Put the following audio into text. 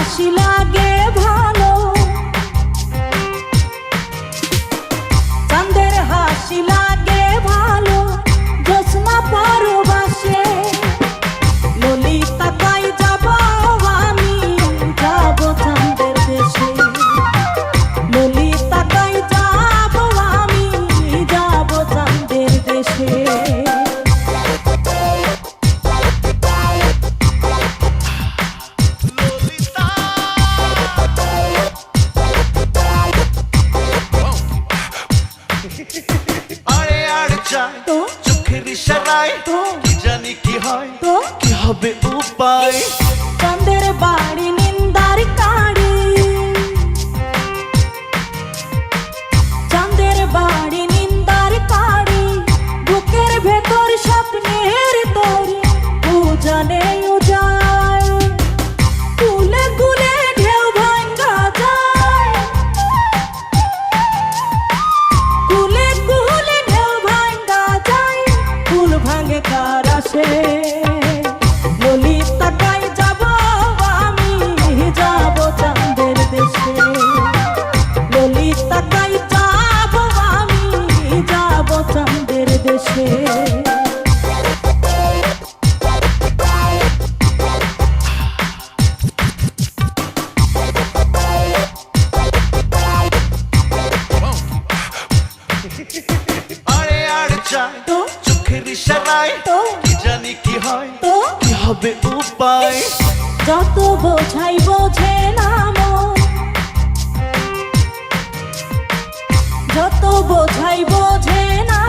হাসি লাগে ভালো, চাঁদের হাসি লাগে ভালো, জ্যোৎস্না পরবাসে। ললিতা কাই যাব আমি, যাব চাঁদের দেশে। ললিতা কাই যাব আমি, যাব চাঁদের দেশে। চোখের ইশারায় কি জানি কি হয়, কি হবে উপায়। চাঁদের বাড়ি নিন্দার কাড়ি, চাঁদের বাড়ি নিন্দার কাড়ি, বুকের ভেতর স্বপ্নের তরি উজানে উজায়। কুলে কুলে ঢেউ ভাঙ্গা যায়, কুলে কুলে ঢেউ ভাঙ্গা যায়, কুল ভাঙে কার আসে। ললিতা কাই যাব আমি, যাব চাঁদের দেশে। ললিতা কাই যাব আমি, যাব চাঁদের দেশে। আরে আর চাই চোখের ইশারায় কি জানি কি হয়, কি হবে উপায়। যত বোঝাই বোঝে না মন, যত বোঝাই বোঝে না